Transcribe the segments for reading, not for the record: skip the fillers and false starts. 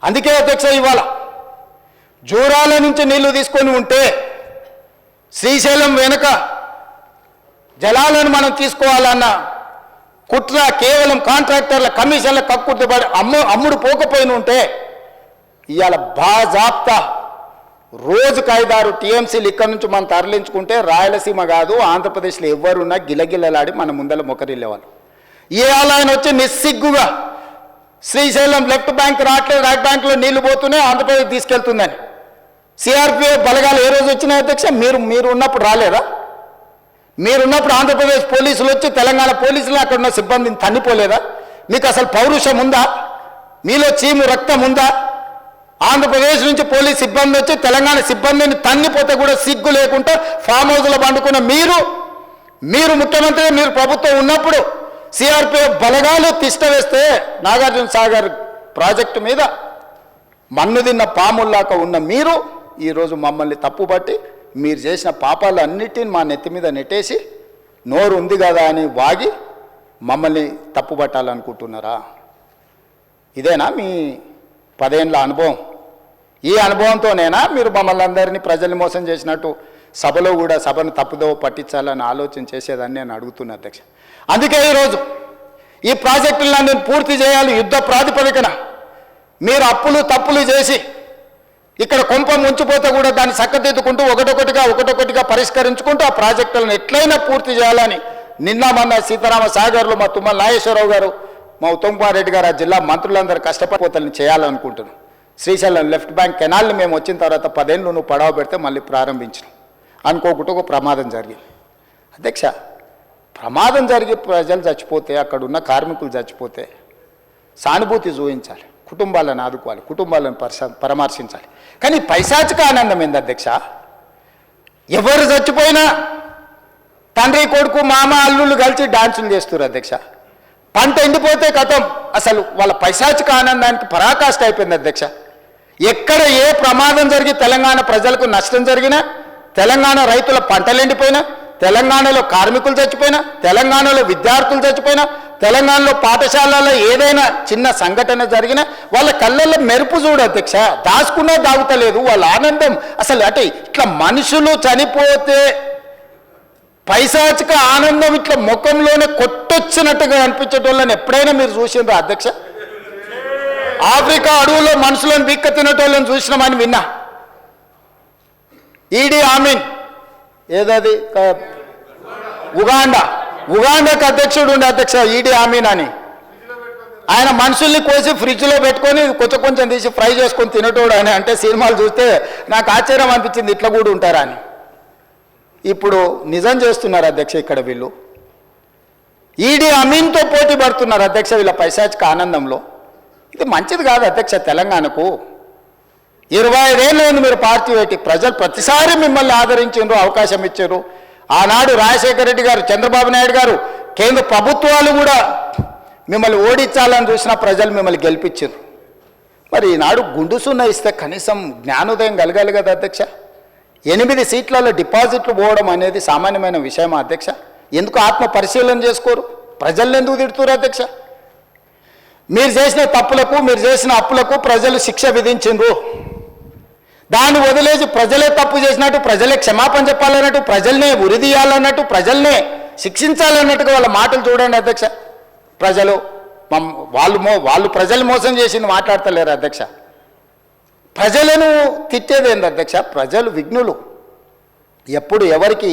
అందుకే అధ్యక్ష ఇవాళ జూరాల నుంచి నీళ్లు తీసుకొని ఉంటే శ్రీశైలం వెనుక జలాలను మనం తీసుకోవాలన్న కుట్ర కేవలం కాంట్రాక్టర్ల కమిషన్ల కక్కుర్తిపడి అమ్ముడు పోకపోయిన ఉంటే ఇవాళ బాజాప్తా రోజుకు 5-6 టీఎంసీలు ఇక్కడి నుంచి మనం తరలించుకుంటే రాయలసీమ కాదు ఆంధ్రప్రదేశ్లో ఎవరున్నా గిలగిల్లలాడి మన ముందర మొకరిల్లేవాళ్ళు. ఇవాళ ఆయన వచ్చి నిస్సిగ్గుగా శ్రీశైలం లెఫ్ట్ బ్యాంక్ రావట్లేదు, రైట్ బ్యాంక్లో నీళ్లు పోతూనే ఆంధ్రప్రదేశ్ తీసుకెళ్తుందని. సిఆర్పిఎఫ్ బలగాలు ఏ రోజు వచ్చినాయి అధ్యక్ష? మీరు ఉన్నప్పుడు రాలేదా? మీరున్నప్పుడు ఆంధ్రప్రదేశ్ పోలీసులు వచ్చి తెలంగాణ పోలీసులు అక్కడ ఉన్న సిబ్బందిని తన్నిపోలేదా? మీకు అసలు పౌరుషం ఉందా? మీలో చీము రక్తం ఉందా? ఆంధ్రప్రదేశ్ నుంచి పోలీస్ సిబ్బంది వచ్చి తెలంగాణ సిబ్బందిని తన్నిపోతే కూడా సిగ్గు లేకుండా ఫామ్ హౌస్లో పండుకున్న మీరు ముఖ్యమంత్రి, మీరు ప్రభుత్వం ఉన్నప్పుడు సిఆర్పిఎఫ్ బలగాలు తిష్ట వేస్తే నాగార్జున సాగర్ ప్రాజెక్టు మీద మన్ను తిన్న పాముల్లాక ఉన్న మీరు ఈరోజు మమ్మల్ని తప్పుపట్టి మీరు చేసిన పాపాలు అన్నిటిని మా నెత్తి మీద నెట్టేసి నోరు ఉంది కదా అని వాగి మమ్మల్ని తప్పుపట్టాలనుకుంటున్నారా? ఇదేనా మీ 10 ఏళ్ల అనుభవం? ఈ అనుభవంతోనేనా మీరు మమ్మల్ని అందరినీ ప్రజల్ని మోసం చేసినట్టు సభలో కూడా సభను తప్పుదో పట్టించాలని ఆలోచన చేసేదాన్ని నేను అడుగుతున్నా అధ్యక్ష. అందుకే ఈరోజు ఈ ప్రాజెక్టులను పూర్తి చేయాలి యుద్ధ ప్రాతిపదికన. మీరు అప్పులు తప్పులు చేసి ఇక్కడ కొంప ముంచిపోతే కూడా దాన్ని చక్కదిద్దుకుంటూ ఒకటొకటిగా పరిష్కరించుకుంటూ ఆ ప్రాజెక్టులను ఎట్లయినా పూర్తి చేయాలని నిన్న మొన్న సీతారామ సాగర్లో మా తుమ్మల నాగేశ్వరరావు గారు, మా ఉత్తమ్ కుమార్ రెడ్డి గారు, ఆ జిల్లా మంత్రులందరూ కష్టపడిపోతల్ని చేయాలనుకుంటున్నాం. శ్రీశైలం లెఫ్ట్ బ్యాంక్ కెనాల్ని మేము వచ్చిన తర్వాత 10 ఏళ్ళు నువ్వు పడవ పెడితే మళ్ళీ ప్రారంభించినాం. అనుకోకుండా ఒక ప్రమాదం జరిగింది అధ్యక్ష. ప్రమాదం జరిగి ప్రజలు చచ్చిపోతే, అక్కడ ఉన్న కార్మికులు చచ్చిపోతే సానుభూతి చూపించాలి, కుటుంబాలను ఆదుకోవాలి, కుటుంబాలను పరామర్శించాలి. కానీ పైశాచిక ఆనందం ఏంది అధ్యక్ష? ఎవరు చచ్చిపోయినా తండ్రి కొడుకు మామ అల్లుళ్ళు కలిసి డాన్సులు చేస్తారు అధ్యక్ష. పంట ఎండిపోతే కథం, అసలు వాళ్ళ పైశాచిక ఆనందానికి పరాకాష్ట అయిపోయింది అధ్యక్ష. ఎక్కడ ఏ ప్రమాదం జరిగి తెలంగాణ ప్రజలకు నష్టం జరిగినా, తెలంగాణ రైతుల పంటలు ఎండిపోయినా, తెలంగాణలో కార్మికులు చచ్చిపోయినా, తెలంగాణలో విద్యార్థులు చచ్చిపోయినా, తెలంగాణలో పాఠశాలలో ఏదైనా చిన్న సంఘటన జరిగినా వాళ్ళ కళ్ళల్లో మెరుపు చూడు అధ్యక్ష. దాచుకున్నా దాగుతలేదు వాళ్ళ ఆనందం. అసలు అంటే ఇట్లా మనుషులు చనిపోతే పైశాచిక ఆనందం ఇట్లా ముఖంలోనే కొట్టొచ్చినట్టుగా అనిపించేటోళ్ళని ఎప్పుడైనా మీరు చూసిండ్రా అధ్యక్ష? ఆఫ్రికా అడవుల్లో మనుషులను బిక్క తినేటోళ్ళని చూసినామని విన్నా. ఈడీ ఆమీన్ ఏదది ఉగాండాకు అధ్యక్షుడు ఉండే అధ్యక్ష ఈడీ ఆమీన్ అని. ఆయన మనుషుల్ని కోసి ఫ్రిడ్జ్లో పెట్టుకొని కొంచెం తీసి ఫ్రై చేసుకొని తినేటోడు అని. అంటే సినిమాలు చూస్తే నాకు ఆశ్చర్యం అనిపించింది, ఇట్లా కూడా ఉంటారా అని. ఇప్పుడు నిజం చేస్తున్నారు అధ్యక్ష. ఇక్కడ వీళ్ళు ఈడీ అమీన్తో పోటీ పడుతున్నారు అధ్యక్ష వీళ్ళ పైశాచిక ఆనందంలో. ఇది మంచిది కాదు అధ్యక్ష. తెలంగాణకు 25 ఏళ్ళు మీరు పార్టీ పెట్టి ప్రజలు ప్రతిసారి మిమ్మల్ని ఆదరించారు, అవకాశం ఇచ్చారు. ఆనాడు రాజశేఖర రెడ్డి గారు, చంద్రబాబు నాయుడు గారు, కేంద్ర ప్రభుత్వాలు కూడా మిమ్మల్ని ఓడించాలని చూసిన ప్రజలు మిమ్మల్ని గెలిపించారు. మరి ఈనాడు గుండుసున్న ఇస్తే కనీసం జ్ఞానోదయం కలగాలి కదా అధ్యక్ష. 8 సీట్లలో డిపాజిట్లు పోవడం అనేది సామాన్యమైన విషయమా అధ్యక్ష? ఎందుకు ఆత్మ పరిశీలన చేసుకోరు? ప్రజల్ని ఎందుకు తిడుతున్నారు అధ్యక్ష? మీరు చేసిన తప్పులకు, మీరు చేసిన అప్పులకు ప్రజలు శిక్ష విధించిండ్రు. దాన్ని వదిలేసి ప్రజలే తప్పు చేసినట్టు, ప్రజలే క్షమాపణ చెప్పాలన్నట్టు, ప్రజల్నే ఉరిదీయాలన్నట్టు, ప్రజల్నే శిక్షించాలన్నట్టుగా వాళ్ళ మాటలు చూడండి అధ్యక్ష. ప్రజలు వాళ్ళు ప్రజలు మోసం చేసింది మాట్లాడతలేరు అధ్యక్ష. ప్రజలను తిట్టేది ఏంది అధ్యక్ష? ప్రజలు విఘ్నులు. ఎప్పుడు ఎవరికి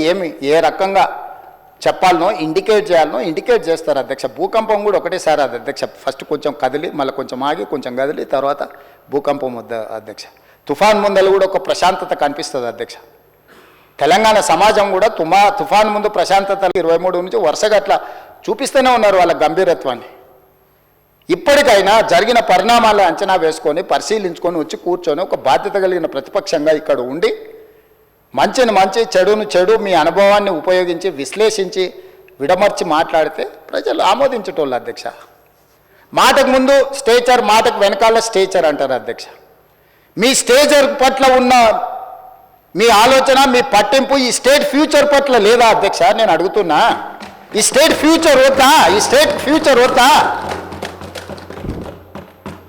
ఏ రకంగా చెప్పాలనో ఇండికేట్ చేస్తారు అధ్యక్ష. భూకంపం కూడా ఒకటేసారి అది అధ్యక్ష. ఫస్ట్ కొంచెం కదిలి, మళ్ళీ కొంచెం ఆగి, కొంచెం కదిలి, తర్వాత భూకంపం అధ్యక్ష. తుఫాన్ ముందలు కూడా ఒక ప్రశాంతత కనిపిస్తుంది అధ్యక్ష. తెలంగాణ సమాజం కూడా తుఫాన్ ముందు ప్రశాంతత 23 నుంచి వరుసగా అట్లా చూపిస్తూనే ఉన్నారు వాళ్ళ గంభీరత్వాన్ని. ఇప్పటికైనా జరిగిన పరిణామాలు అంచనా వేసుకొని పరిశీలించుకొని వచ్చి కూర్చొని ఒక బాధ్యత కలిగిన ప్రతిపక్షంగా ఇక్కడ ఉండి మంచిని మంచి, చెడును చెడు, మీ అనుభవాన్ని ఉపయోగించి విశ్లేషించి విడమర్చి మాట్లాడితే ప్రజలు ఆమోదించేటోళ్ళు అధ్యక్ష. మాటకు ముందు స్టేచర్, మాటకు వెనకాల స్టేచర్ అంటారు అధ్యక్ష. మీ స్టేచర్ పట్ల ఉన్న మీ ఆలోచన, మీ పట్టింపు ఈ స్టేట్ ఫ్యూచర్ పట్ల లేదా అధ్యక్ష? నేను అడుగుతున్నా. ఈ స్టేట్ ఫ్యూచర్ వద్దా?